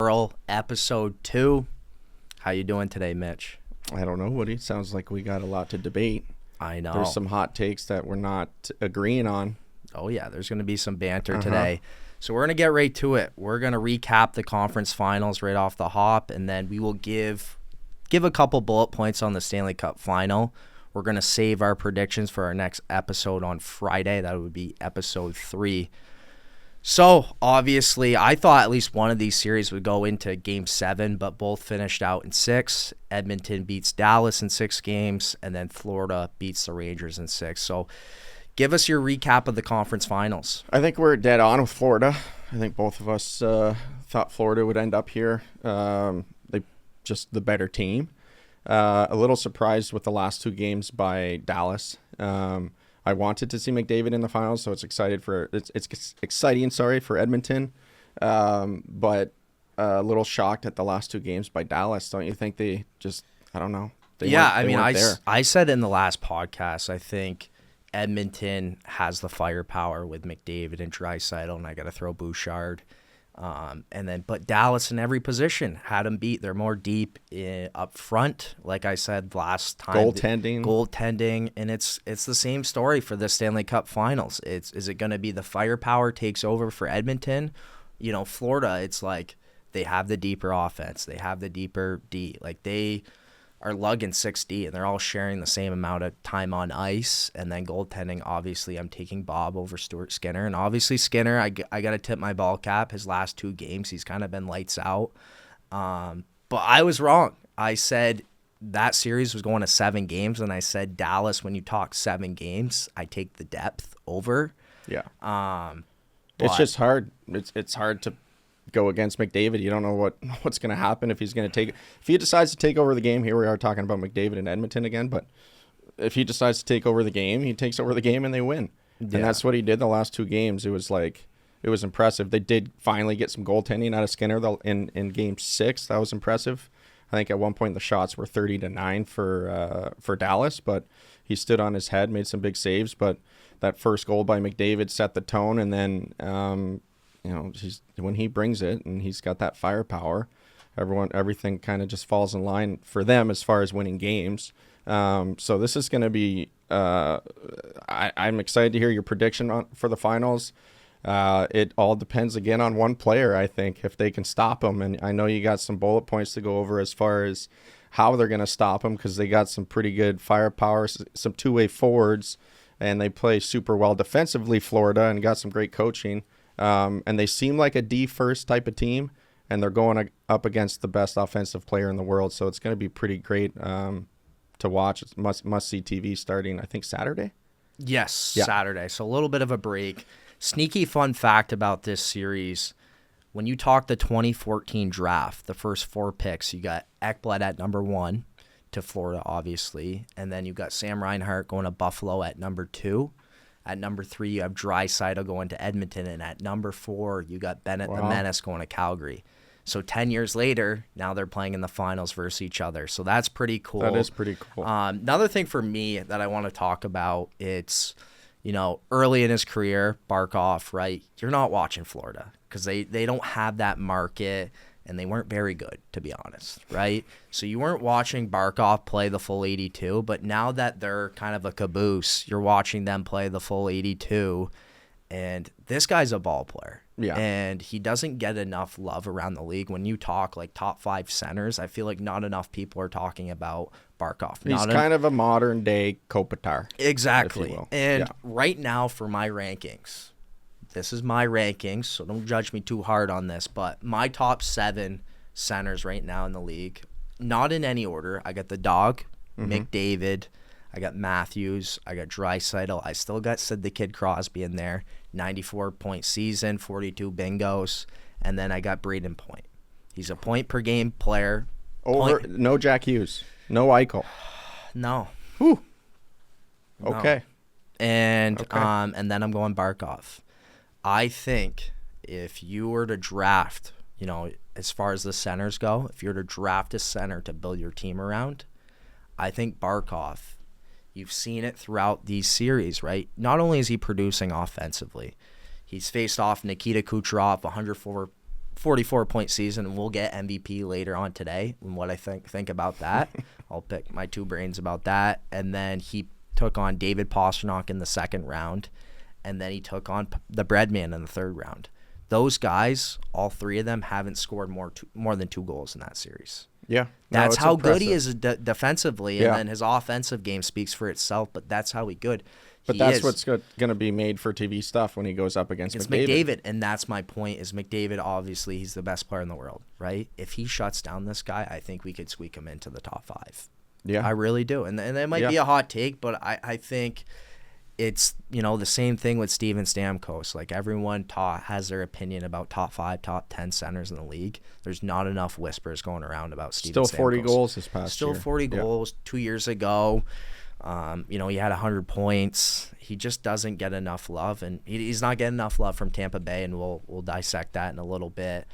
Twirl, episode 2. How you doing today, Mitch? I don't know, Woody. Sounds like we got a lot to debate. I know. There's some hot takes that we're not agreeing on. Oh, yeah. There's going to be some banter today. So we're going to get right to it. We're going to recap the conference finals right off the hop, and then we will give a couple bullet points on the Stanley Cup final. We're going to save our predictions for our next episode on Friday. That would be episode 3. So, obviously, I thought at least one of these series would go into Game 7, but both finished out in 6. Edmonton beats Dallas in 6 games, and then Florida beats the Rangers in 6. So, give us your recap of the conference finals. I think we're dead on with Florida. I think both of us thought Florida would end up here. They just the better team. A little surprised with the last 2 games by Dallas. I wanted to see McDavid in the finals, so it's exciting for Edmonton. But a little shocked at the last 2 games by Dallas. Don't you think they just, I don't know. I said in the last podcast, I think Edmonton has the firepower with McDavid and Draisaitl, and I got to throw Bouchard. But Dallas in every position had them beat. They're more deep up front, like I said last time. Goaltending, and it's the same story for the Stanley Cup Finals. Is it going to be the firepower takes over for Edmonton? You know, Florida, it's like they have the deeper offense, they have the deeper D. Like they are lugging 6D, and they're all sharing the same amount of time on ice. And then goaltending, obviously, I'm taking Bob over Stuart Skinner. And obviously, Skinner, I got to tip my ball cap. His last 2 games, he's kind of been lights out. But I was wrong. I said that series was going to 7 games, and I said Dallas, when you talk 7 games, I take the depth over. Yeah. It's just hard. It's hard to go against McDavid. You don't know what's going to happen if he's going to if he decides to take over the game. Here we are talking about McDavid and Edmonton again, but if he decides to take over the game, he takes over the game and they win. Yeah. And that's what he did the last 2 games. It was impressive. They did finally get some goaltending out of Skinner in game 6. That was impressive. I think at one point the shots were 30-9 for Dallas, but he stood on his head, made some big saves. But that first goal by McDavid set the tone, and then when he brings it and he's got that firepower, everything kind of just falls in line for them as far as winning games. So this is going to be. I'm excited to hear your prediction for the finals. It all depends again on one player. I think if they can stop him, and I know you got some bullet points to go over as far as how they're going to stop him, because they got some pretty good firepower, some 2-way forwards, and they play super well defensively. Florida, and got some great coaching. And they seem like a D-first type of team, and they're going up against the best offensive player in the world. So it's going to be pretty great to watch. It's must-see TV starting, I think, Saturday? Yes, yeah. Saturday. So a little bit of a break. Sneaky fun fact about this series, when you talk the 2014 draft, the first 4 picks, you got Ekblad at number 1 to Florida, obviously, and then you got Sam Reinhart going to Buffalo at number 2. At number 3, you have Draisaitl going to Edmonton, and at number 4, you got Bennett the Menace going to Calgary. So 10 years later, now they're playing in the finals versus each other. So that's pretty cool. That is pretty cool. Another thing for me that I want to talk about, it's, early in his career, Barkov, right? You're not watching Florida because they don't have that market, and they weren't very good, to be honest, right? So you weren't watching Barkov play the full 82, but now that they're kind of a caboose, you're watching them play the full 82, and this guy's a ball player. Yeah. And he doesn't get enough love around the league. When you talk like top 5 centers, I feel like not enough people are talking about Barkov. He's kind of a modern-day Kopitar. Exactly. And right now for my rankings, this is my rankings, so don't judge me too hard on this, but my top 7 centers right now in the league, not in any order. I got the Dog, McDavid, I got Matthews, I got Draisaitl. I still got Sid the Kid Crosby in there, 94-point season, 42 bingos, and then I got Braden Point. He's a point-per-game player. No Jack Hughes, no Eichel. No. Whew. No. Okay. And then I'm going Barkov. I think if you were to draft, as far as the centers go, if you were to draft a center to build your team around, I think Barkov, you've seen it throughout these series, right? Not only is he producing offensively, he's faced off Nikita Kucherov 44-point season, and we'll get MVP later on today and what I think about that. I'll pick my two brains about that. And then he took on David Pastrnak in the second round, and then he took on the Breadman in the third round. Those guys, all three of them, haven't scored more than 2 goals in that series. Yeah. That's how impressive. Good he is defensively, and then his offensive game speaks for itself, but that's how good But that's what's going to be made for TV stuff when he goes up against McDavid. And that's my point, is McDavid, obviously, he's the best player in the world, right? If he shuts down this guy, I think we could squeak him into the top 5. Yeah. I really do. And it might be a hot take, but I think it's, the same thing with Steven Stamkos. Like, everyone has their opinion about top 5, top 10 centers in the league. There's not enough whispers going around about Steven Stamkos. Still 40 goals this past year. Still 40 goals 2 years ago. He had 100 points. He just doesn't get enough love, and he's not getting enough love from Tampa Bay, and we'll dissect that in a little bit.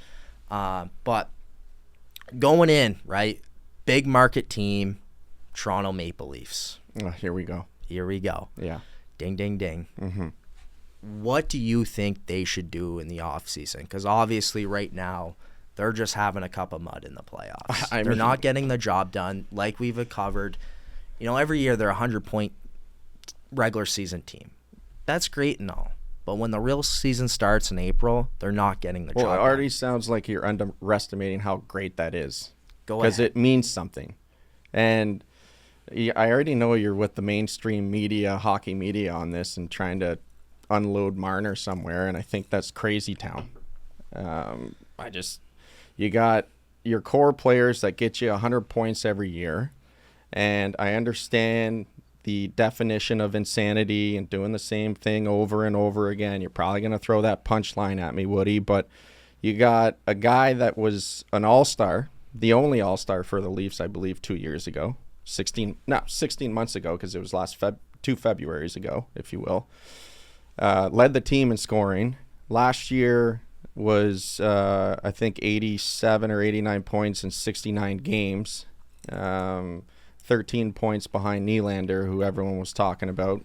But going in, right, big market team, Toronto Maple Leafs. Here we go. Yeah. Ding, ding, ding. Mm-hmm. What do you think they should do in the offseason? Because obviously right now they're just having a cup of mud in the playoffs. They're not getting the job done like we've covered. Every year they're a 100-point regular season team. That's great and all. But when the real season starts in April, they're not getting the job done. Well, it already sounds like you're underestimating how great that is. Go ahead. Because it means something. And I already know you're with the mainstream media, hockey media on this and trying to unload Marner somewhere, and I think that's crazy town. You got your core players that get you 100 points every year, and I understand the definition of insanity and doing the same thing over and over again. You're probably going to throw that punchline at me, Woody, but you got a guy that was an all-star, the only all-star for the Leafs, I believe, 2 years ago. 16 months ago, because it was last 2 Februaries ago, if you will. Led the team in scoring. Last year was, I think, 87 or 89 points in 69 games. 13 points behind Nylander, who everyone was talking about.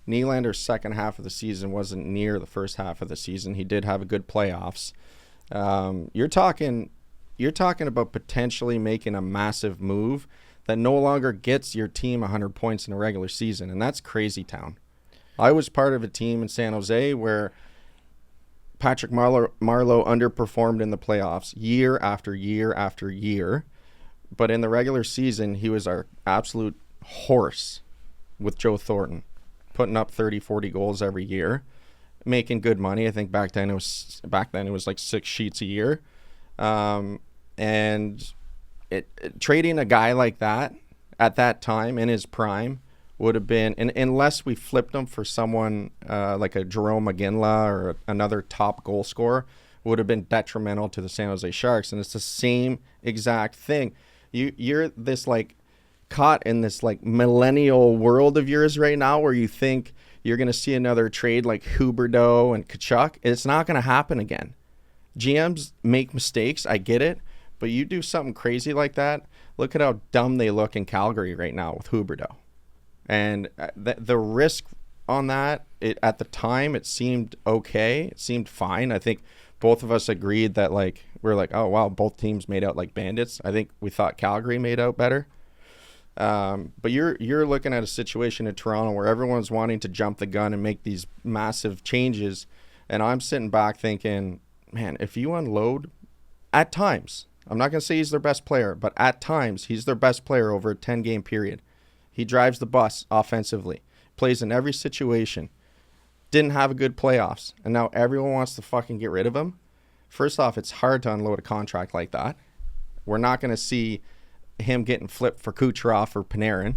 Nylander's second half of the season wasn't near the first half of the season. He did have a good playoffs. You're talking about potentially making a massive move that no longer gets your team 100 points in a regular season, and that's crazy town. I was part of a team in San Jose where Patrick Marleau underperformed in the playoffs year after year after year, but in the regular season, he was our absolute horse with Joe Thornton, putting up 30, 40 goals every year, making good money. I think back then it was like 6 sheets a year, and trading a guy like that at that time in his prime would have been, and unless we flipped him for someone like a Jerome McGinley or another top goal scorer, would have been detrimental to the San Jose Sharks. And it's the same exact thing. You're this like caught in this like millennial world of yours right now where you think you're going to see another trade like Huberdeau and Tkachuk. It's not going to happen again. GMs make mistakes. I get it. But you do something crazy like that, look at how dumb they look in Calgary right now with Huberdeau. And the risk on that, at the time, it seemed okay. It seemed fine. I think both of us agreed that, we're like, oh, wow, both teams made out like bandits. I think we thought Calgary made out better. But you're looking at a situation in Toronto where everyone's wanting to jump the gun and make these massive changes. And I'm sitting back thinking, man, if you unload at times – I'm not going to say he's their best player, but at times he's their best player over a 10-game period. He drives the bus offensively, plays in every situation, didn't have a good playoffs, and now everyone wants to fucking get rid of him. First off, it's hard to unload a contract like that. We're not going to see him getting flipped for Kucherov or Panarin.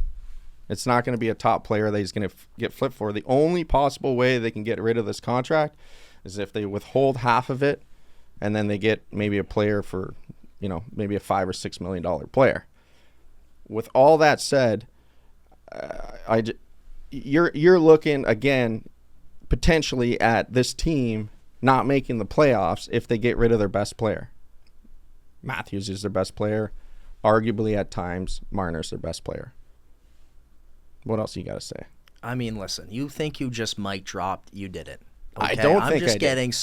It's not going to be a top player that he's going to get flipped for. The only possible way they can get rid of this contract is if they withhold half of it, and then they get maybe a player for, maybe a $5 or $6 million player. With all that said, you're looking again potentially at this team not making the playoffs if they get rid of their best player. Matthews is their best player. Arguably at times, Marner's their best player. What else you got to say? I mean, listen, you think you just mic dropped, you didn't. Okay? I don't think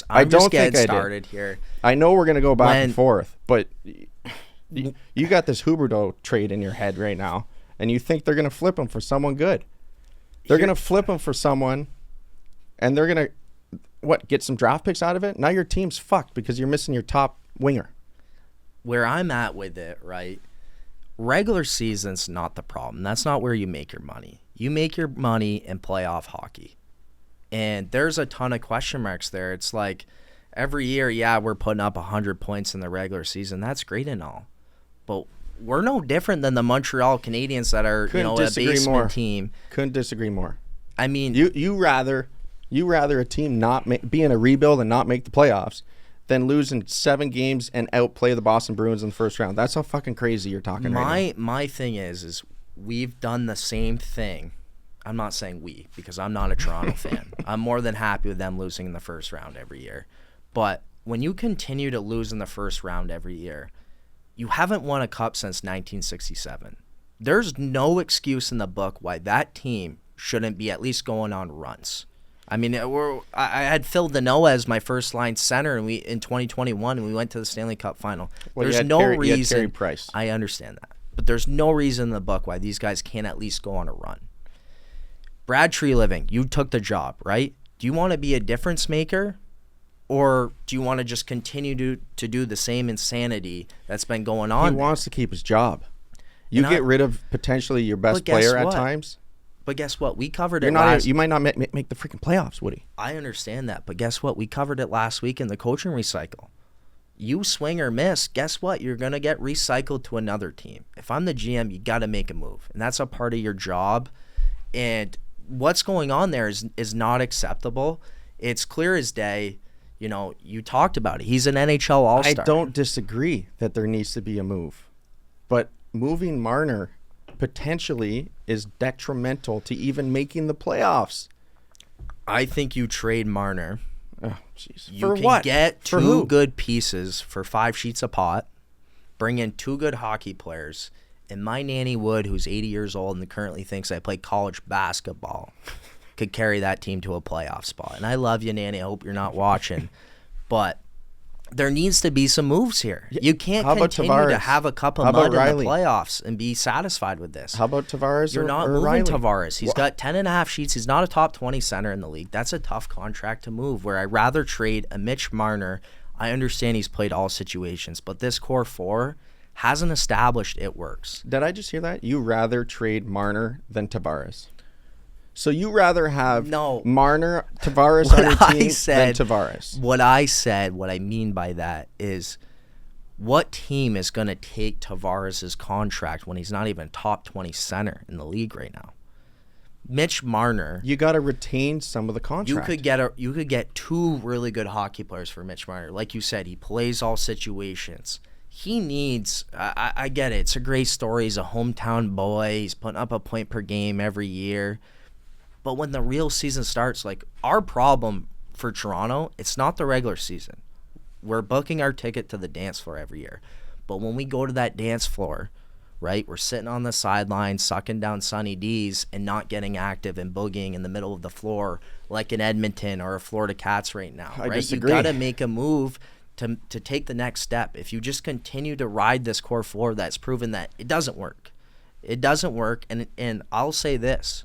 I'm just getting started here. I know we're going to go back and forth, but you got this Huberdeau trade in your head right now, and you think they're going to flip him for someone good. They're going to flip him for someone, and they're going to, get some draft picks out of it? Now your team's fucked because you're missing your top winger. Where I'm at with it, right, regular season's not the problem. That's not where you make your money. You make your money in playoff hockey. And there's a ton of question marks there. It's like every year, we're putting up 100 points in the regular season. That's great and all. But we're no different than the Montreal Canadiens that are, a basement team. Couldn't disagree more. I mean, you rather a team not be in a rebuild and not make the playoffs than lose in 7 games and outplay the Boston Bruins in the first round. That's how fucking crazy you're talking right now. My thing is we've done the same thing. I'm not saying we, because I'm not a Toronto fan. I'm more than happy with them losing in the first round every year. But when you continue to lose in the first round every year, you haven't won a cup since 1967. There's no excuse in the book why that team shouldn't be at least going on runs. I mean, I had Phil Deneau as my first line center, and in 2021, and we went to the Stanley Cup final. Well, there's no reason. You had Carey Price. I understand that, but there's no reason in the book why these guys can't at least go on a run. Brad Treliving, you took the job, right? Do you want to be a difference maker, or do you want to just continue to do the same insanity that's been going on? He wants to keep his job. You get rid of potentially your best player at times. But guess what? We covered it you might not make the freaking playoffs, Woody. I understand that, but guess what? We covered it last week in the coaching recycle. You swing or miss, guess what? You're going to get recycled to another team. If I'm the GM, you got to make a move, and that's a part of your job. And what's going on there is not acceptable. It's clear as day. You talked about it. He's an NHL All-Star. I don't disagree that there needs to be a move. But moving Marner potentially is detrimental to even making the playoffs. I think you trade Marner. Oh, jeez. You can get two good pieces for 5 sheets a pot, bring in 2 good hockey players, and my nanny Wood, who's 80 years old and currently thinks I play college basketball, could carry that team to a playoff spot. And I love you, Nanny. I hope you're not watching. But there needs to be some moves here. You can't continue to have a cup of mud in the playoffs and be satisfied with this. How about Tavares? You're not moving Tavares. He's got 10.5 sheets. He's not a top 20 center in the league. That's a tough contract to move, where I'd rather trade a Mitch Marner. I understand he's played all situations, but this core 4 hasn't established it works. Did I just hear that? You rather trade Marner than Tavares? So you rather have Marner, Tavares on your team than Tavares? What I mean by that is, what team is going to take Tavares' contract when he's not even top 20 center in the league right now? Mitch Marner. You got to retain some of the contract. You could get 2 really good hockey players for Mitch Marner. Like you said, he plays all situations. He needs, I get it. It's a great story. He's a hometown boy. He's putting up a point per game every year. But when the real season starts, like our problem for Toronto, it's not the regular season. We're booking our ticket to the dance floor every year. But when we go to that dance floor, right, we're sitting on the sideline, sucking down Sunny D's and not getting active and boogieing in the middle of the floor like in Edmonton or a Florida Cats right now. I right? disagree. You got to make a move to take the next step. If you just continue to ride this core 4 that's proven that it doesn't work. It doesn't work. And I'll say this.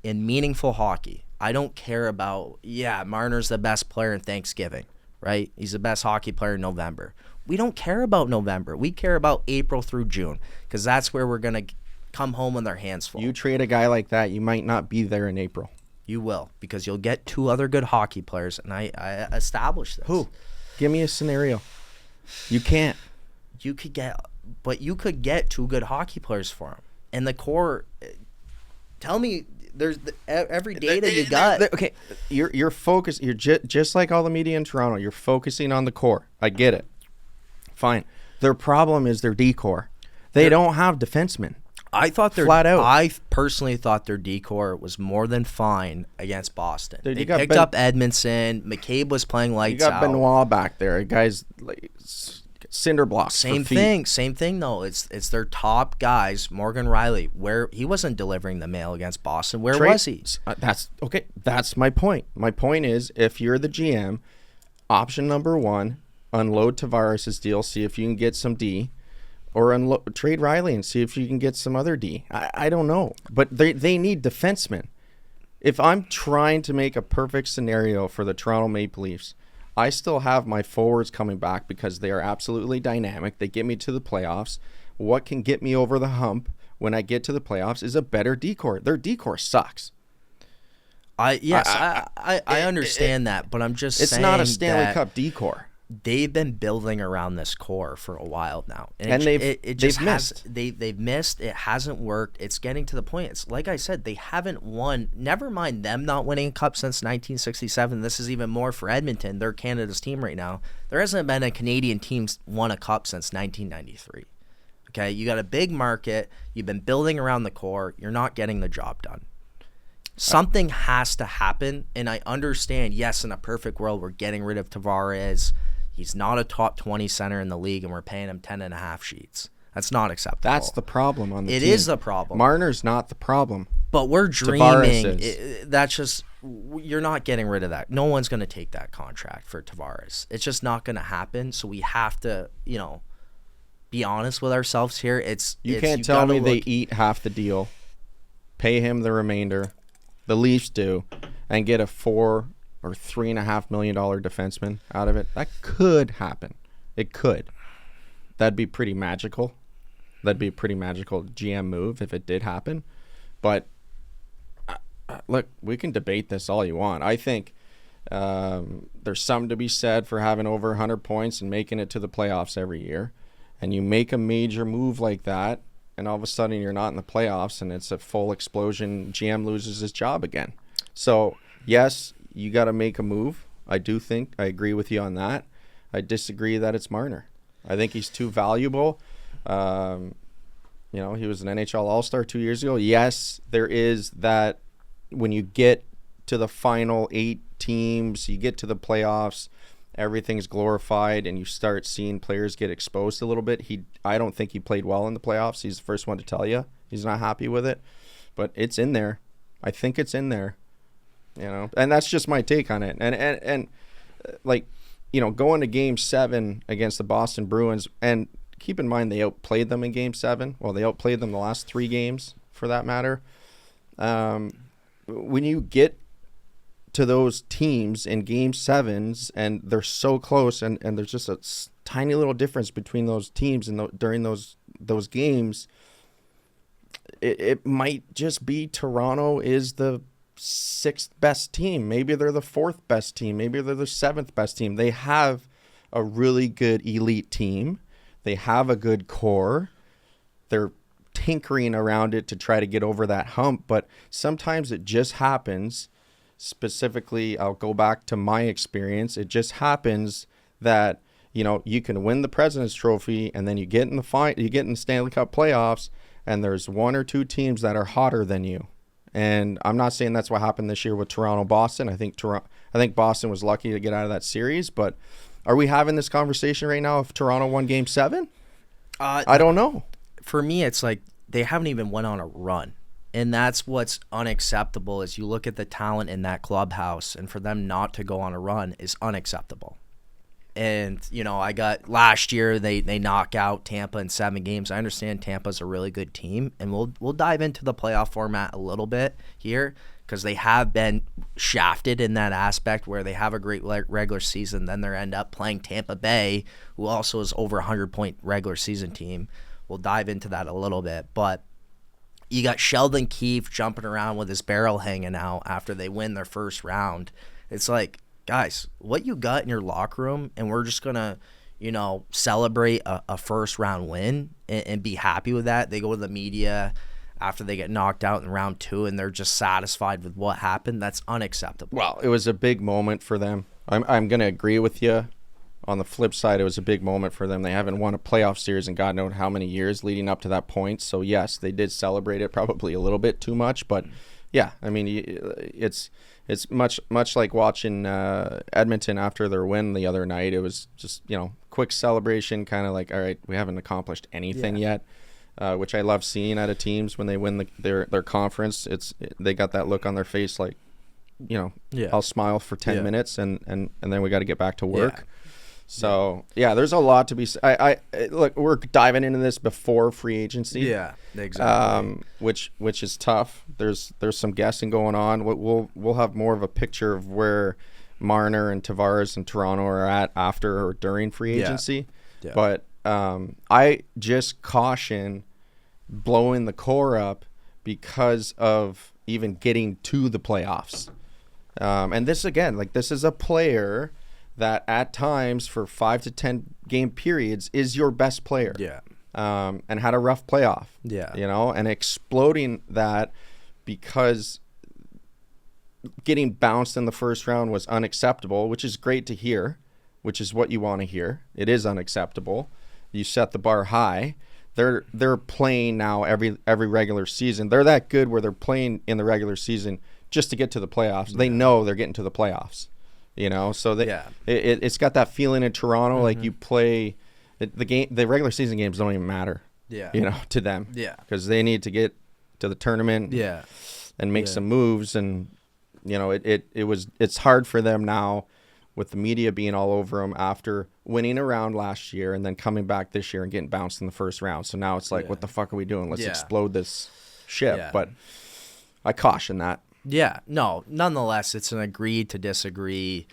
In meaningful hockey, I don't care about, Marner's the best player in Thanksgiving, right? He's the best hockey player in November. We don't care about November. We care about April through June, because that's where we're going to come home with our hands full. You trade a guy like that, you might not be there in April. You will, because you'll get 2 other good hockey players, and I established this. Who? Give me a scenario. You can't. You could get 2 good hockey players for him. And the core, tell me, there's every data you got. Okay, you're focused. You're just like all the media in Toronto. You're focusing on the core. I get it. Fine. Their problem is their D-core. They don't have defensemen. Flat out. I personally thought their D-core was more than fine against Boston. Dude, they picked up Edmondson. McCabe was playing lights out. You got Benoit back there. Guys, cinder blocks. Same thing though. It's their top guys. Morgan Riley, where he wasn't delivering the mail against Boston. Where was he? That's okay. That's my point. My point is, if you're the GM, option number one, unload Tavares' deal, see if you can get some D, or trade Riley and see if you can get some other D. I don't know, but they need defensemen. If I'm trying to make a perfect scenario for the Toronto Maple Leafs, I still have my forwards coming back because they are absolutely dynamic. They get me to the playoffs. What can get me over the hump when I get to the playoffs is a better decor. Their decor sucks. I understand that, but I'm just saying it's not a Stanley Cup decor. They've been building around this core for a while now, and they've missed. They've missed. It hasn't worked. It's getting to the point. It's like I said, they haven't won. Never mind them not winning a cup since 1967. This is even more for Edmonton. They're Canada's team right now. There hasn't been a Canadian team won a cup since 1993. Okay, you got a big market. You've been building around the core. You're not getting the job done. Something has to happen, and I understand. Yes, in a perfect world, we're getting rid of Tavares. He's not a top 20 center in the league, and we're paying him 10.5 sheets. That's not acceptable. That's the problem on the team. It is the problem. Marner's not the problem. But we're dreaming. That's just, you're not getting rid of that. No one's going to take that contract for Tavares. It's just not going to happen. So we have to, be honest with ourselves here. You can't tell me they eat half the deal, pay him the remainder, the Leafs do, and get a $4 or $3.5 million defenseman out of it. That could happen. It could. That'd be pretty magical. That'd be a pretty magical GM move if it did happen. But look, we can debate this all you want. I think there's something to be said for having over 100 points and making it to the playoffs every year. And you make a major move like that, and all of a sudden you're not in the playoffs, and it's a full explosion. GM loses his job again. So, yes, you got to make a move. I agree with you on that. I disagree that it's Marner. I think he's too valuable. He was an NHL All-Star 2 years ago. Yes, there is that when you get to the final 8 teams, you get to the playoffs, everything's glorified, and you start seeing players get exposed a little bit. I don't think he played well in the playoffs. He's the first one to tell you he's not happy with it, but it's in there. I think it's in there. And that's just my take on it. And going to Game 7 against the Boston Bruins, and keep in mind they outplayed them in Game 7. Well, they outplayed them the last 3 games, for that matter. When you get to those teams in Game 7s, and they're so close, and there's just a tiny little difference between those teams and during those games, it might just be Toronto is the 6th best team. Maybe they're the 4th best team. Maybe they're the 7th best team. They have a really good elite team. They have a good core. They're tinkering around it to try to get over that hump, but sometimes it just happens. Specifically, I'll go back to my experience. It just happens that, you can win the President's Trophy, and then you get in the Stanley Cup playoffs, and there's 1 or 2 teams that are hotter than you. And I'm not saying that's what happened this year with Toronto-Boston. I think Boston was lucky to get out of that series. But are we having this conversation right now if Toronto won Game 7? I don't know. For me, it's like they haven't even went on a run. And that's what's unacceptable is you look at the talent in that clubhouse, and for them not to go on a run is unacceptable. And, I got last year they knock out Tampa in 7 games. I understand Tampa's a really good team, and we'll dive into the playoff format a little bit here because they have been shafted in that aspect where they have a great regular season, then they end up playing Tampa Bay, who also is over 100-point regular season team. We'll dive into that a little bit, but you got Sheldon Keefe jumping around with his barrel hanging out after they win their first round. It's like, guys, what you got in your locker room, and we're just going to, celebrate a first-round win and be happy with that. They go to the media after they get knocked out in round 2, and they're just satisfied with what happened. That's unacceptable. Well, it was a big moment for them. I'm going to agree with you. On the flip side, it was a big moment for them. They haven't won a playoff series in God knows how many years leading up to that point. So, yes, they did celebrate it probably a little bit too much, but Yeah, I mean, it's much like watching Edmonton after their win the other night. It was just, quick celebration, kind of like, all right, we haven't accomplished anything yet, which I love seeing out of teams when they win their conference. They got that look on their face like, I'll smile for 10 minutes and then we got to get back to work. Yeah. So, there's a lot to be I look, we're diving into this before free agency. Yeah, exactly. Which is tough. There's some guessing going on. We'll have more of a picture of where Marner and Tavares and Toronto are at after or during free agency. Yeah. But I just caution blowing the core up because of even getting to the playoffs. And this, again, this is a player that at times for 5 to 10 game periods is your best player. Yeah. And had a rough playoff. Yeah. And exploding that because getting bounced in the first round was unacceptable, which is great to hear, which is what you want to hear. It is unacceptable. You set the bar high. They're playing now every regular season. They're that good where they're playing in the regular season just to get to the playoffs. Yeah. They know they're getting to the playoffs. So it's got that feeling in Toronto, like you play the game. The regular season games don't even matter. Yeah. To them. Yeah. Because they need to get to the tournament. Yeah. And make some moves, and it's hard for them now with the media being all over them after winning a round last year and then coming back this year and getting bounced in the first round. So now it's like, what the fuck are we doing? Let's explode this ship. Yeah. But I caution that. Yeah, no, nonetheless, it's an agree to disagree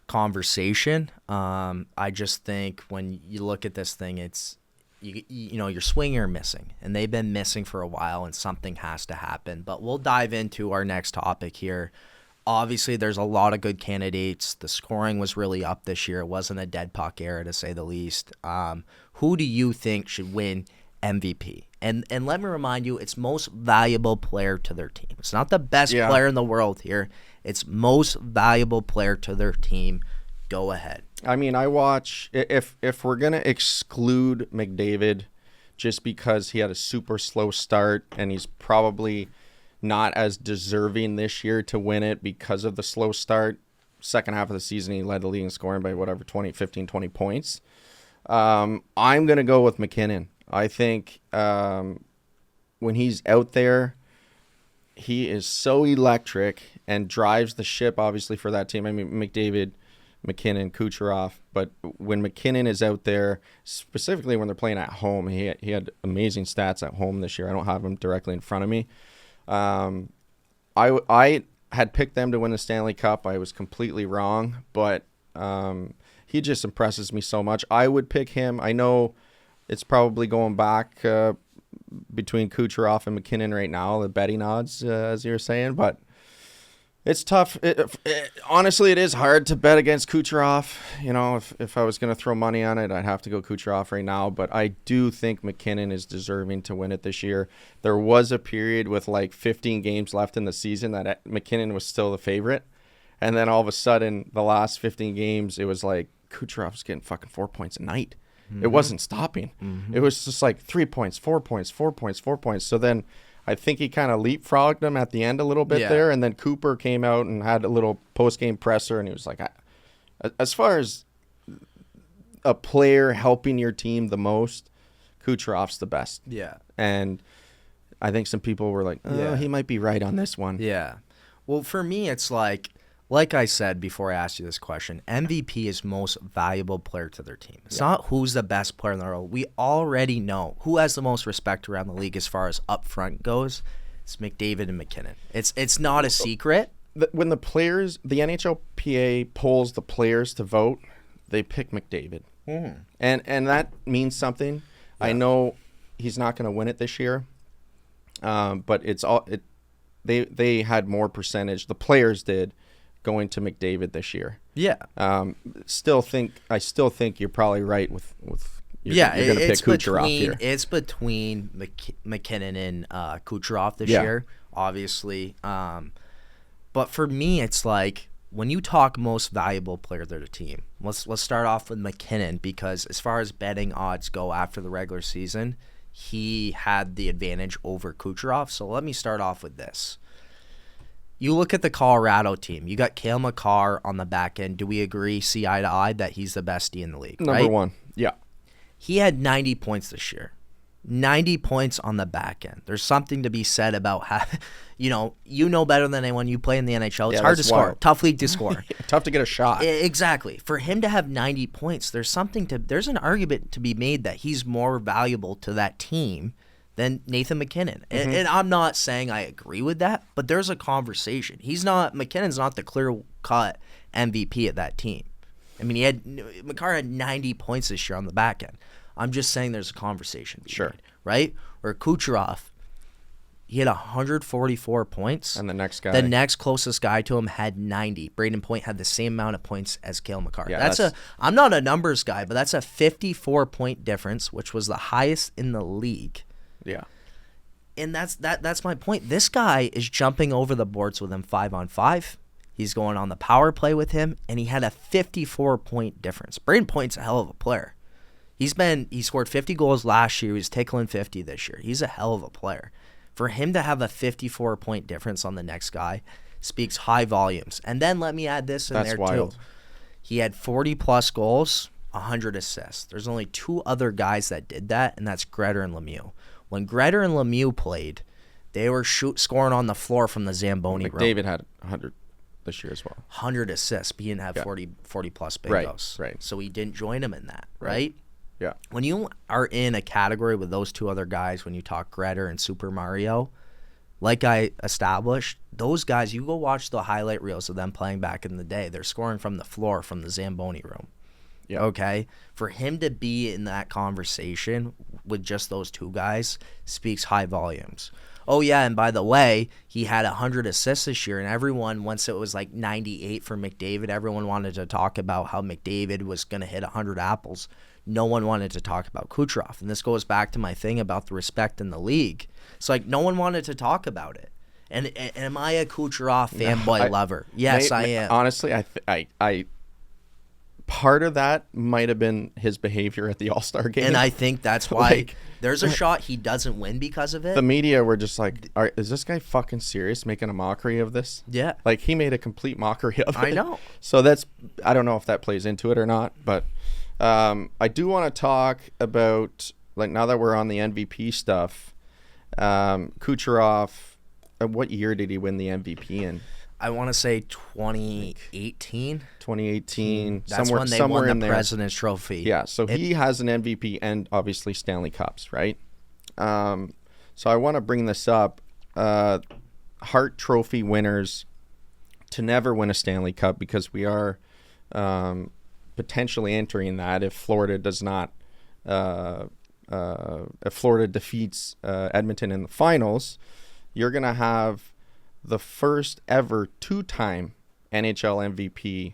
conversation. I just think when you look at this thing, it's, your swinger missing, and they've been missing for a while, and something has to happen. But we'll dive into our next topic here. Obviously, there's a lot of good candidates. The scoring was really up this year. It wasn't a dead puck era, to say the least. Who do you think should win MVP? And let me remind you, it's most valuable player to their team. It's not the best player in the world here. It's most valuable player to their team. Go ahead. I mean, I watch, if we're going to exclude McDavid just because he had a super slow start and he's probably not as deserving this year to win it because of the slow start. Second half of the season, he led the league in scoring by 15, 20 points. I'm going to go with McKinnon. I think when he's out there, he is so electric and drives the ship, obviously, for that team. I mean, McDavid, McKinnon, Kucherov. But when McKinnon is out there, specifically when they're playing at home, he had amazing stats at home this year. I don't have him directly in front of me. I had picked them to win the Stanley Cup. I was completely wrong, but he just impresses me so much. I would pick him. I know it's probably going back between Kucherov and McKinnon right now, the betting odds, as you were saying, but it's tough. Honestly, it is hard to bet against Kucherov. If I was going to throw money on it, I'd have to go Kucherov right now, but I do think McKinnon is deserving to win it this year. There was a period with 15 games left in the season that McKinnon was still the favorite, and then all of a sudden, the last 15 games, it was like Kucherov's getting fucking 4 points a night. Mm-hmm. It wasn't stopping. Mm-hmm. It was just 3 points, 4 points, 4 points, 4 points. So then I think he kind of leapfrogged him at the end a little bit there. And then Cooper came out and had a little post-game presser. And he was like, as far as a player helping your team the most, Kucherov's the best. Yeah. And I think some people were like, he might be right on this one. Yeah. Well, for me, it's like I said before I asked you this question, MVP is most valuable player to their team. It's not who's the best player in the world. We already know who has the most respect around the league as far as up front goes. It's McDavid and McKinnon. It's not a secret. When the NHLPA polls the players to vote, they pick McDavid. Mm. And that means something. Yeah. I know he's not going to win it this year, but they had more percentage. The players did. Going to McDavid this year. Yeah. I still think you're probably right with you're going to pick Kucherov here. It's between McKinnon and Kucherov this year, obviously. But for me, it's like when you talk most valuable player to the team, let's start off with McKinnon, because as far as betting odds go after the regular season, he had the advantage over Kucherov. So let me start off with this. You look at the Colorado team. You got Cale Makar on the back end. Do we agree, see eye to eye, that he's the best D in the league? Number one. Yeah. He had 90 points this year. 90 points on the back end. There's something to be said about how, you know better than anyone. You play in the NHL. It's hard to score. Wild. Tough league to score. Tough to get a shot. Exactly. For him to have 90 points, there's an argument to be made that he's more valuable to that team than Nathan MacKinnon. And I'm not saying I agree with that, but there's a conversation. McKinnon's not the clear-cut MVP of that team. I mean, Makar had 90 points this year on the back end. I'm just saying there's a conversation. Made, right? Or Kucherov, he had 144 points. And the next closest guy to him had 90. Braden Point had the same amount of points as Cale Makar. Yeah, I'm not a numbers guy, but that's a 54-point difference, which was the highest in the league. Yeah. And that's my point. This guy is jumping over the boards with him 5-on-5. He's going on the power play with him, and he had a 54-point difference. Braden Point's a hell of a player. He scored 50 goals last year. He was tickling 50 this year. He's a hell of a player. For him to have a 54-point difference on the next guy speaks high volumes. And then let me add this in there wild. too. He had 40-plus goals, 100 assists. There's only two other guys that did that, and that's Greder and Lemieux. When Greder and Lemieux played, they were scoring on the floor from the Zamboni room. McDavid had 100 this year as well. 100 assists, but he didn't have 40-plus bingos. Right. So he didn't join him in that, right? Yeah. When you are in a category with those two other guys, when you talk Greder and Super Mario, like I established, those guys, you go watch the highlight reels of them playing back in the day. They're scoring from the floor from the Zamboni room. Yeah. Okay? For him to be in that conversation with just those two guys speaks high volumes. Oh, yeah, and by the way, he had 100 assists this year, and everyone, once it was like 98 for McDavid, everyone wanted to talk about how McDavid was going to hit 100 apples. No one wanted to talk about Kucherov. And this goes back to my thing about the respect in the league. It's like no one wanted to talk about it. And am I a Kucherov fanboy lover? Yes, I am. Honestly, I part of that might have been his behavior at the All-Star game. And I think that's why there's a shot he doesn't win because of it. The media were just like, is this guy fucking serious, making a mockery of this? Yeah. Like, he made a complete mockery of it. I know. So I don't know if that plays into it or not, but I do want to talk about, like, now that we're on the MVP stuff, Kucherov, what year did he win the MVP in? I want to say 2018. 2018. That's when they won the President's Trophy. Yeah, so he has an MVP and obviously Stanley Cups, right? So I want to bring this up. Hart Trophy winners to never win a Stanley Cup, because we are potentially entering that if Florida does not, if Florida defeats Edmonton in the finals, you're going to have the first ever two-time NHL MVP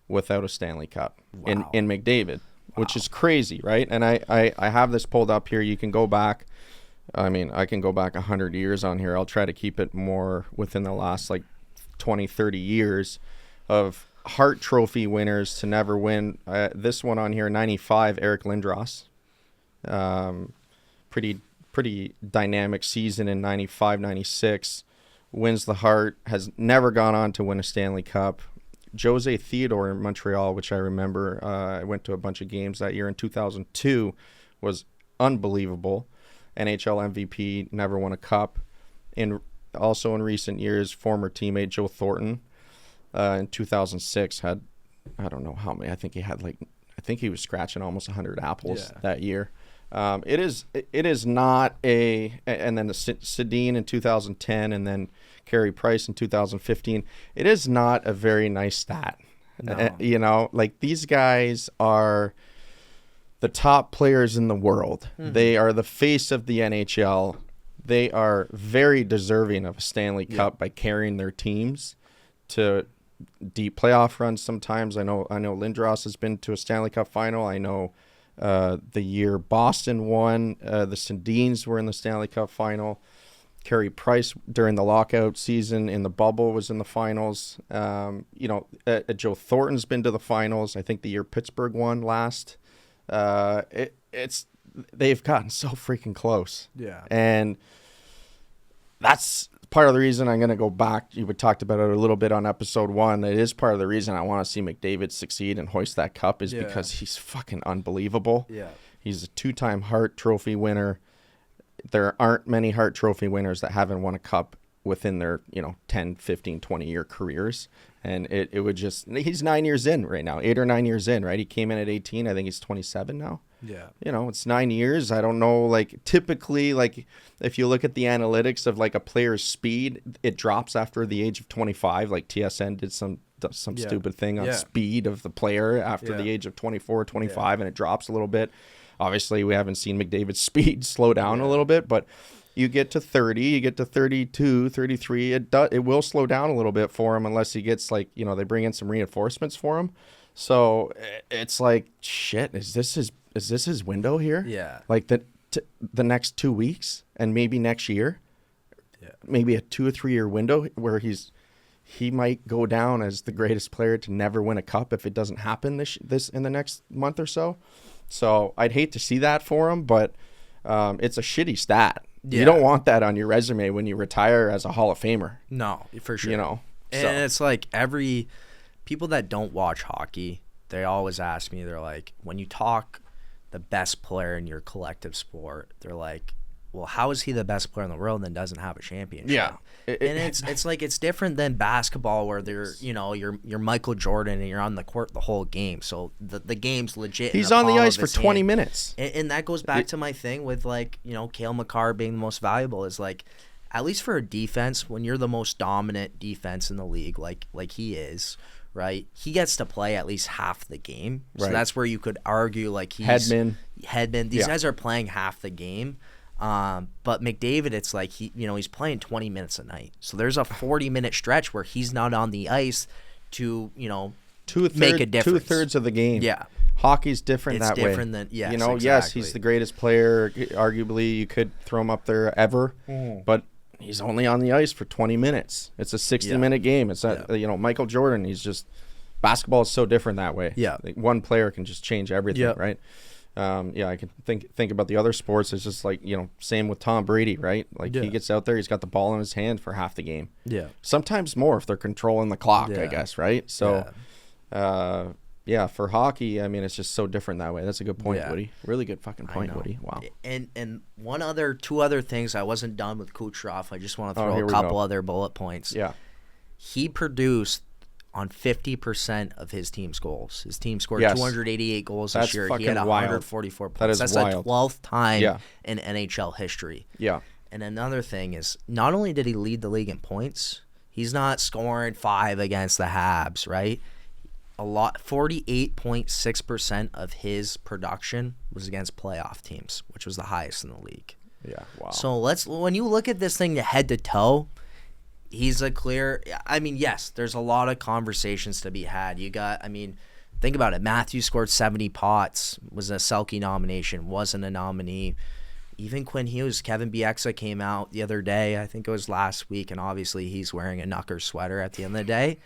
without a Stanley Cup in McDavid, which is crazy, right? And I have this pulled up here. You can go back. I mean, I can go back 100 years on here. I'll try to keep it more within the last, like, 20, 30 years of Hart Trophy winners to never win. This one on here, 95, Eric Lindros. Pretty dynamic season in 95, 96. Wins the Hart, has never gone on to win a Stanley Cup. Jose Theodore in Montreal, which I remember, I went to a bunch of games that year in 2002, was unbelievable. NHL MVP, never won a cup. Also in recent years, former teammate Joe Thornton in 2006 had, I don't know how many, I think he was scratching almost 100 apples that year. It is not and then the Sedin in 2010, and then Carey Price in 2015. It is not a very nice stat. No. Like, these guys are the top players in the world. Mm-hmm. They are the face of the NHL. They are very deserving of a Stanley Cup by carrying their teams to deep playoff runs sometimes. I know Lindros has been to a Stanley Cup final. I know the year Boston won, the Sedins were in the Stanley Cup final. Carey Price during the lockout season in the bubble was in the finals. Joe Thornton's been to the finals. I think the year Pittsburgh won last. They've gotten so freaking close. Yeah. And that's part of the reason I'm going to go back, you talked about it a little bit on episode 1, it is part of the reason I want to see McDavid succeed and hoist that cup is because he's fucking unbelievable. Yeah. He's a 2-time Hart Trophy winner. There aren't many Hart Trophy winners that haven't won a cup within their, 10, 15, 20-year careers. And it would just, he's 9 years in right now, 8 or 9 years in, right? He came in at 18. I think he's 27 now. Yeah. It's 9 years. I don't know, like, typically, like, if you look at the analytics of, like, a player's speed, it drops after the age of 25. Like, TSN did some stupid thing on speed of the player after the age of 24, 25, and it drops a little bit. Obviously, we haven't seen McDavid's speed slow down a little bit, but you get to 30, you get to 32, 33, it will slow down a little bit for him unless he gets, like, they bring in some reinforcements for him. So it's like, shit, is this his window here? Yeah. Like the next 2 weeks and maybe next year, maybe a 2 or 3 year window where he might go down as the greatest player to never win a cup if it doesn't happen this in the next month or so. So I'd hate to see that for him, but it's a shitty stat. Yeah. You don't want that on your resume when you retire as a Hall of Famer. No, for sure. And it's like people that don't watch hockey, they always ask me, they're like, when you talk the best player in your collective sport, they're like, well, how is he the best player in the world and then doesn't have a championship? Yeah. And it's like, it's different than basketball where you're Michael Jordan and you're on the court the whole game. So the game's legit. He's on the ice for 20 minutes. And that goes back to my thing with, like, Cale Makar being the most valuable is, like, at least for a defense, when you're the most dominant defense in the league, like he is, right? He gets to play at least half the game. So that's where you could argue, like, he's Hedman. These guys are playing half the game. But McDavid, it's like he's playing 20 minutes a night. So there's a 40-minute stretch where he's not on the ice to, make a difference. 2/3 of the game. Yeah. Hockey's different it's that different way. Than, yes, exactly. Yes, he's the greatest player. Arguably, you could throw him up there ever. But he's only on the ice for 20 minutes. It's a 60-minute game. It's Michael Jordan, basketball is so different that way. Yeah. Like, one player can just change everything, right? I can think about the other sports. It's just like, same with Tom Brady, right? Like, he gets out there, he's got the ball in his hand for half the game. Yeah. Sometimes more if they're controlling the clock, I guess, right? So, for hockey, I mean, it's just so different that way. That's a good point, Woody. Really good fucking point, Woody. Wow. And two other things. I wasn't done with Kucherov. I just want to throw a couple other bullet points. Yeah. He produced on 50% of his team's goals. His team scored 288 goals this year. He had 144 points. That's wild. The 12th time in NHL history. Yeah. And another thing is, not only did he lead the league in points, he's not scoring 5 against the Habs, right? 48.6% of his production was against playoff teams, which was the highest in the league. Yeah, wow. So when you look at this thing head to toe, he's a clear. I mean, yes, there's a lot of conversations to be had. Think about it. Matthews scored 70 pots, was a Selke nomination, wasn't a nominee. Even Quinn Hughes, Kevin Bieksa came out the other day, I think it was last week, and obviously he's wearing a Knucker sweater at the end of the day.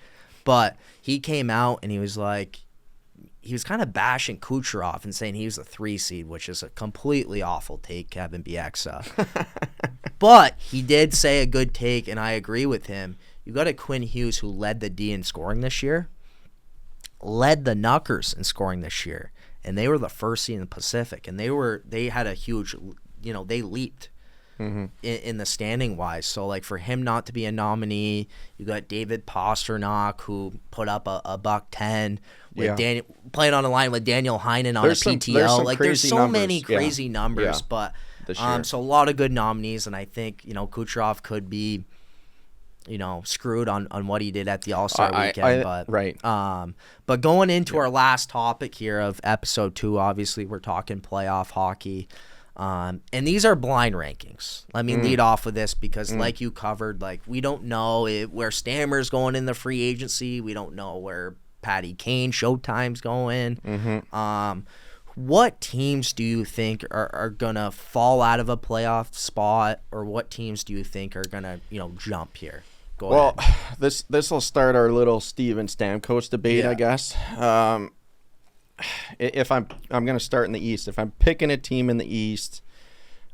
But he came out and he was kind of bashing Kucherov and saying he was a 3 seed, which is a completely awful take, Kevin Bieksa. But he did say a good take, and I agree with him. You got a Quinn Hughes who led the D in scoring this year, led the Knuckers in scoring this year, and they were the first seed in the Pacific, and they had a huge, they leaped. In the standing wise. So, like, for him not to be a nominee, you got David Pastrnak, who put up a $110 with Daniel, playing on the line with Daniel Heinen on a PTO. There's so many crazy numbers, but so a lot of good nominees, and I think Kucherov could be screwed on what he did at the All-Star weekend. But going into our last topic here of episode 2, obviously we're talking playoff hockey. And these are blind rankings. Let me lead off with this because, like you covered, like, we don't know where Stammer's going in the free agency. We don't know where Patty Kane Showtime's going. What teams do you think are gonna fall out of a playoff spot, or what teams do you think are gonna jump here? Go ahead. This will start our little Steven Stamkos debate, I guess. If I'm going to start in the East. If I'm picking a team in the East,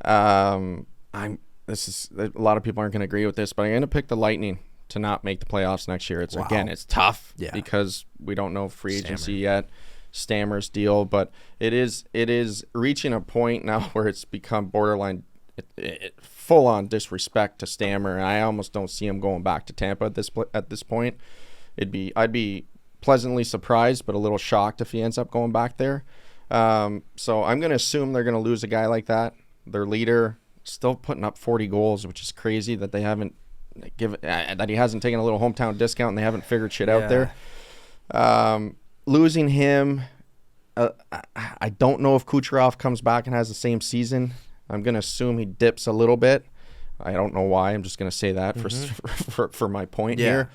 I'm this is a lot of people aren't going to agree with this, but I'm going to pick the Lightning to not make the playoffs next year. It's tough because we don't know free agency yet, Stammer's deal, but it is reaching a point now where it's become borderline full on disrespect to Stammer, and I almost don't see him going back to Tampa at this point. I'd be pleasantly surprised, but a little shocked if he ends up going back there. So I'm going to assume they're going to lose a guy like that. Their leader still putting up 40 goals, which is crazy that they haven't that he hasn't taken a little hometown discount and they haven't figured shit out there. Losing him, I don't know if Kucherov comes back and has the same season. I'm going to assume he dips a little bit. I don't know why. I'm just going to say that for my point here.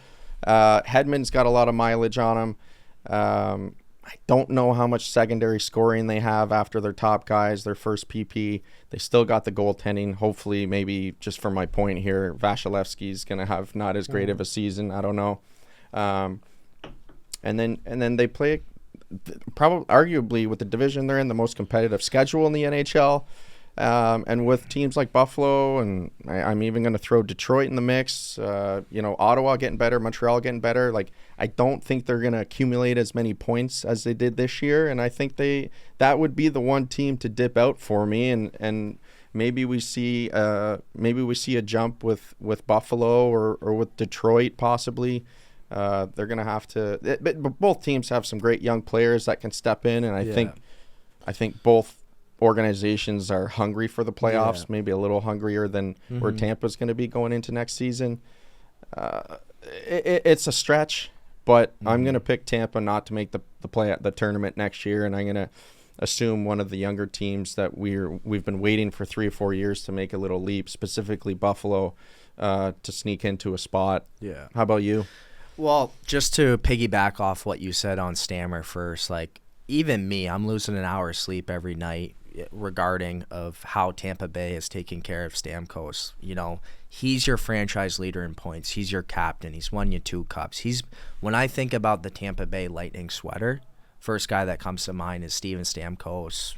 Hedman's got a lot of mileage on him. I don't know how much secondary scoring they have after their top guys, their first PP. They still got the goaltending. Hopefully, maybe just for my point here, Vasilevsky's going to have not as great of a season. I don't know. And then they play probably arguably with the division they're in, the most competitive schedule in the NHL. And with teams like Buffalo, and I'm even going to throw Detroit in the mix, Ottawa getting better, Montreal getting better. Like, I don't think they're going to accumulate as many points as they did this year. And I think that would be the one team to dip out for me. And maybe we see a jump with Buffalo or with Detroit possibly. They're going to have to, but both teams have some great young players that can step in. And I think both organizations are hungry for the playoffs, maybe a little hungrier than where Tampa's going to be going into next season. It's a stretch, but I'm going to pick Tampa not to make the tournament next year, and I'm going to assume one of the younger teams that we've been waiting for 3 or 4 years to make a little leap, specifically Buffalo, to sneak into a spot. Yeah. How about you? Well, just to piggyback off what you said on Stammer first, like, even me, I'm losing an hour of sleep every night regarding of how Tampa Bay is taking care of Stamkos. He's your franchise leader in points. He's your captain. He's won you 2 cups. When I think about the Tampa Bay Lightning sweater, first guy that comes to mind is Steven Stamkos,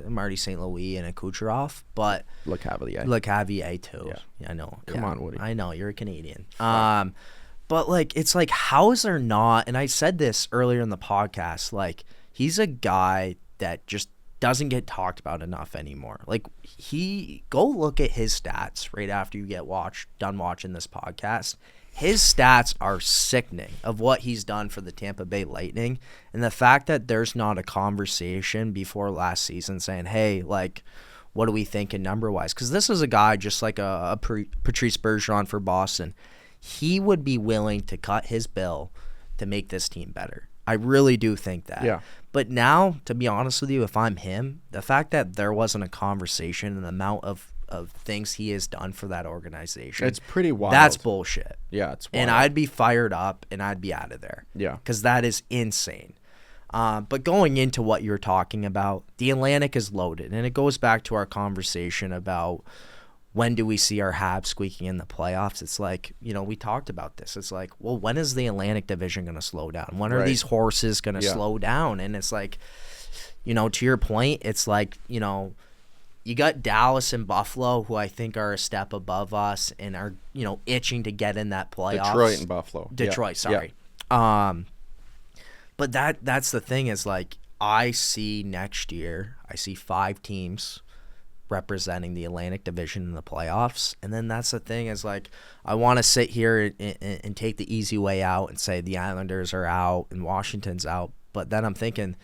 Marty St. Louis, and a Kucherov. But LeCavier too. Yeah, I know. Come on, Woody. I know you're a Canadian. But it's like, how is there not? And I said this earlier in the podcast. Like, he's a guy that just doesn't get talked about enough anymore. Like, go look at his stats right after you get done watching this podcast. His stats are sickening of what he's done for the Tampa Bay Lightning, and the fact that there's not a conversation before last season saying, hey, like, what are we thinking number-wise? Because this is a guy just like a Patrice Bergeron for Boston. He would be willing to cut his bill to make this team better. I really do think that. Yeah. But now, to be honest with you, if I'm him, the fact that there wasn't a conversation and the amount of things he has done for that organization, it's pretty wild. That's bullshit. Yeah, it's wild. And I'd be fired up and I'd be out of there. Yeah. Because that is insane. But going into what you're talking about, the Atlantic is loaded. And it goes back to our conversation about when do we see our Habs squeaking in the playoffs? It's like, we talked about this. It's like, well, when is the Atlantic Division going to slow down? When are these horses going to slow down? And it's like, to your point, it's like, you got Dallas and Buffalo, who I think are a step above us and are, itching to get in that playoffs. Detroit and Buffalo. Sorry. Yeah. But that's the thing is, like, I see next year, I see 5 teams representing the Atlantic Division in the playoffs. And then that's the thing is, like, I want to sit here and take the easy way out and say the Islanders are out and Washington's out. But then I'm thinking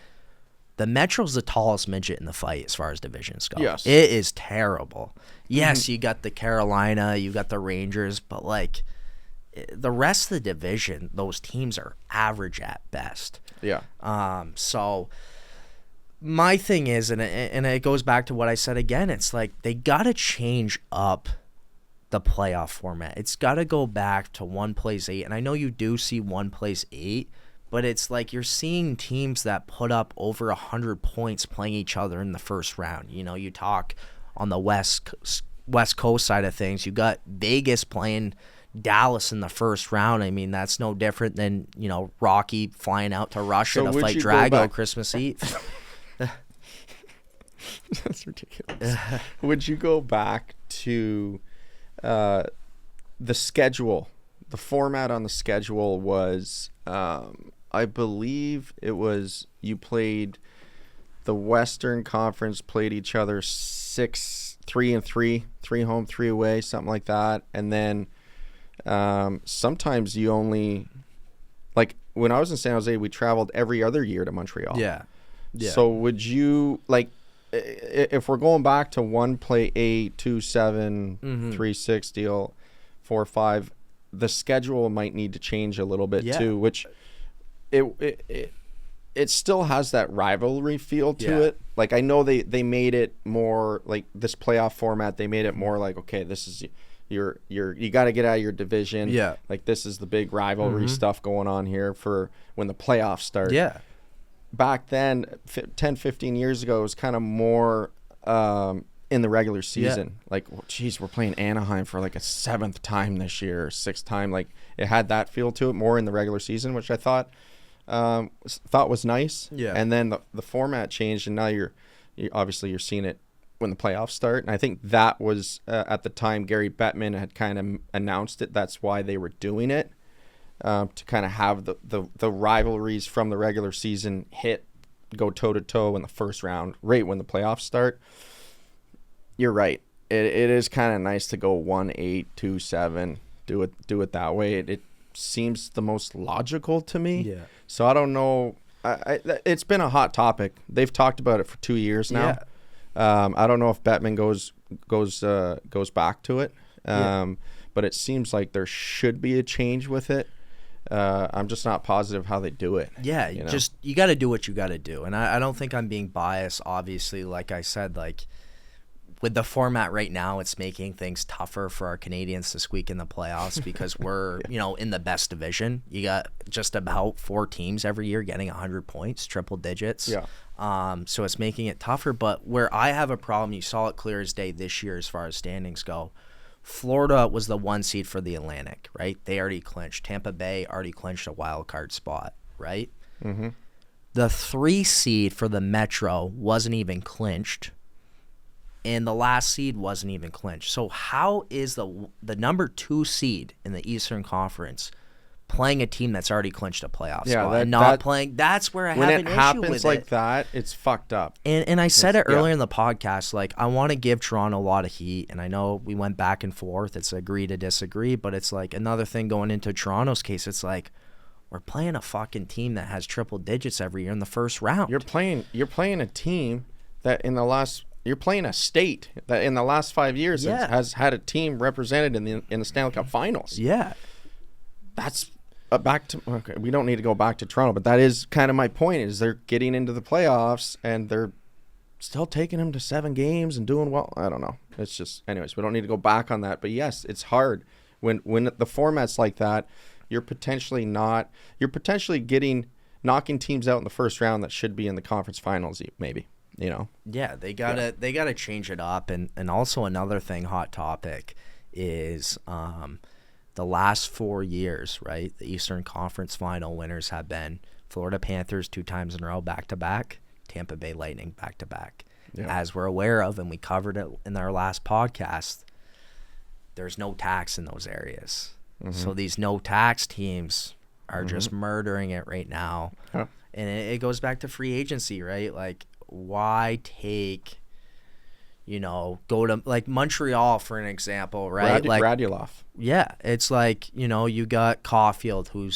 the Metro's the tallest midget in the fight as far as divisions go. Yes. It is terrible. Yes, you got the Carolina, you got the Rangers, but, like, the rest of the division, those teams are average at best. Yeah. So my thing is, and it goes back to what I said again, it's like they got to change up the playoff format. It's got to go back to 1 plays 8. And I know you do see 1 plays 8, but it's like you're seeing teams that put up over 100 points playing each other in the first round. You talk on the West Coast side of things. You got Vegas playing Dallas in the first round. I mean, that's no different than, Rocky flying out to Russia to fight Drago Christmas Eve. That's ridiculous. Would you go back to the schedule, the format on the schedule was, I believe it was, you played the Western Conference, played each other 3-3, 3 home, 3 away, something like that. And then sometimes you only, like when I was in San Jose, we traveled every other year to Montreal. Yeah. So would you, like, if we're going back to 1 play 8, 2 7, 3 6 deal, 4 5, the schedule might need to change a little bit too, which it still has that rivalry feel to it. Like, I know they made it more like this playoff format. They made it more like, okay, this is you got to get out of your division. Yeah. Like, this is the big rivalry stuff going on here for when the playoffs start. Yeah. Back then, 10, 15 years ago, it was kind of more in the regular season. Yeah. Like, well, geez, we're playing Anaheim for like a 7th time this year, or 6th time. Like, it had that feel to it more in the regular season, which I thought was nice. Yeah. And then the format changed, and now you're obviously you're seeing it when the playoffs start. And I think that was at the time Gary Bettman had kind of announced it. That's why they were doing it. To kind of have the rivalries from the regular season go toe-to-toe in the first round, right when the playoffs start. You're right. It is kind of nice to go 1-8, 2-7, do it that way. It seems the most logical to me. Yeah. So I don't know. It's been a hot topic. They've talked about it for 2 years now. Yeah. I don't know if Bettman goes back to it. But it seems like there should be a change with it. I'm just not positive how they do it. Yeah, you got to do what you got to do. And I don't think I'm being biased, obviously. Like I said, like with the format right now, it's making things tougher for our Canadians to squeak in the playoffs because we're, in the best division. You got just about 4 teams every year getting 100 points, triple digits. Yeah. So it's making it tougher. But where I have a problem, you saw it clear as day this year as far as standings go. Florida was the 1 seed for the Atlantic, right? They already clinched. Tampa Bay already clinched a wild card spot, right? Mm-hmm. The 3 seed for the Metro wasn't even clinched, and the last seed wasn't even clinched. So how is the number 2 seed in the Eastern Conference playing a team that's already clinched a playoff spot and not playing? That's where I have an issue with it. When it happens like that, it's fucked up. And I said it earlier in the podcast, like, I want to give Toronto a lot of heat, and I know we went back and forth. It's agree to disagree, but it's like another thing going into Toronto's case, it's like we're playing a fucking team that has triple digits every year in the first round. You're playing a team that you're playing a state that in the last 5 years has had a team represented in the Stanley Cup Finals. Yeah. That's we don't need to go back to Toronto, but that is kind of my point, is they're getting into the playoffs and they're still taking them to 7 games and doing well. I don't know. It's just, anyways, we don't need to go back on that. But yes, it's hard when the format's like that. You're potentially knocking teams out in the first round that should be in the conference finals, maybe. Yeah, they gotta change it up. And also another thing, hot topic, is the last 4 years, right? The Eastern Conference final winners have been Florida Panthers 2 times in a row, back-to-back, Tampa Bay Lightning back-to-back. Yeah. As we're aware of, and we covered it in our last podcast, there's no tax in those areas. Mm-hmm. So these no-tax teams are just murdering it right now. Huh. And it goes back to free agency, right? Like, why take... go to like Montreal for an example, right? Radulov. Yeah, it's like, you got Caulfield who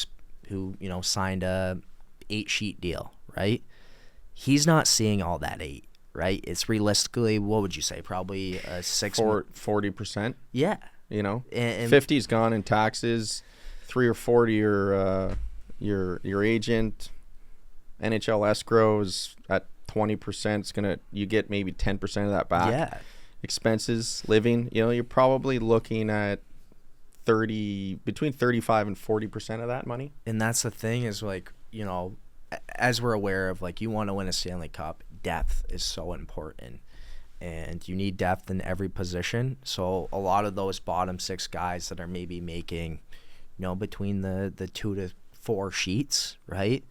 signed a 8-sheet deal, right? He's not seeing all that 8, right? It's realistically, what would you say, probably a 40%. Yeah, and 50's gone in taxes, 3 or 4 to your agent. NHL escrow is at 20%. You get maybe 10% of that back. Yeah. Expenses, living, you're probably looking at between 35 and 40% of that money. And that's the thing is, like, as we're aware of, like, you want to win a Stanley Cup, depth is so important. And you need depth in every position. So a lot of those bottom 6 guys that are maybe making, between the 2 to 4 sheets, right?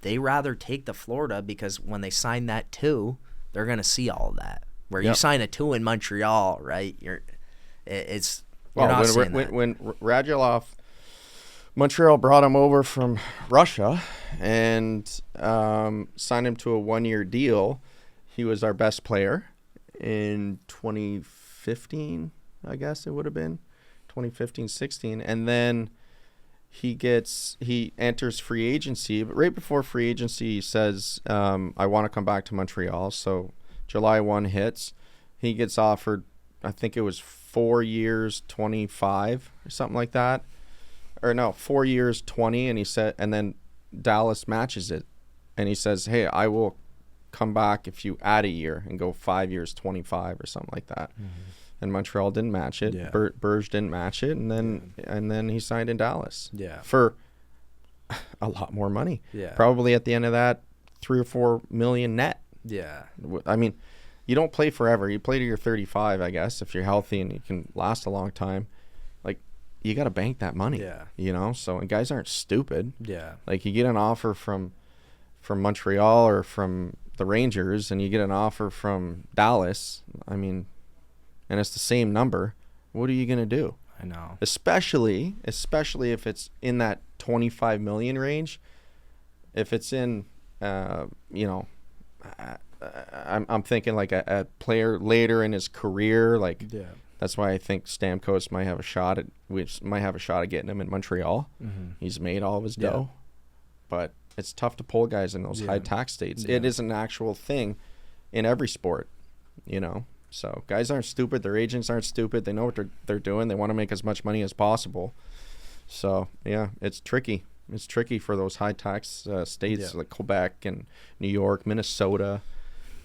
They rather take the Florida because when they sign that 2, they're going to see all of that. Where you sign a 2 in Montreal, right? It's Well, when Radulov, Montreal brought him over from Russia and signed him to a 1-year deal, he was our best player in 2015, I guess it would have been 2015-16, and then he enters free agency, but right before free agency he says, I want to come back to Montreal. So July 1 hits, he gets offered, I think it was 4 years 25 or something like that, or no, 4 years 20, and he said, and then Dallas matches it, and he says, hey, I will come back if you add a year and go 5 years 25 or something like that. And Montreal didn't match it. Yeah. Berge didn't match it, and then he signed in Dallas. Yeah. For a lot more money. Yeah. Probably at the end of that, $3 or $4 million net. Yeah. I mean, you don't play forever. You play till you're 35, I guess, if you're healthy and you can last a long time. Like, you got to bank that money. Yeah. You know. So, and guys aren't stupid. Yeah. Like, you get an offer from Montreal or from the Rangers, and you get an offer from Dallas. I mean, and it's the same number. What are you gonna do? I know. Especially if it's in that 25 million range. If it's in, I'm thinking like a player later in his career. Like, Yeah. that's why I think Stamkos might have a shot at getting him in Montreal. He's made all of his dough, but it's tough to pull guys in those high tax states. It is an actual thing in every sport, you know. So guys aren't stupid. Their agents aren't stupid. They know what they're doing. They want to make as much money as possible. So yeah, it's tricky. It's tricky for those high tax states like Quebec and New York, Minnesota,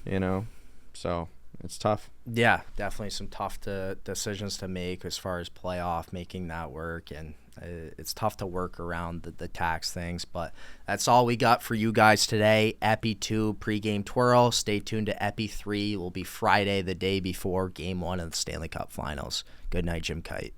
you know. So it's tough. Yeah, definitely some tough decisions to make as far as playoff, making that work, and it's tough to work around the tax things. But that's all we got for you guys today. Epi 2 pregame twirl. Stay tuned to Epi 3. It will be Friday, the day before Game 1 of the Stanley Cup Finals. Good night, Jim Kite.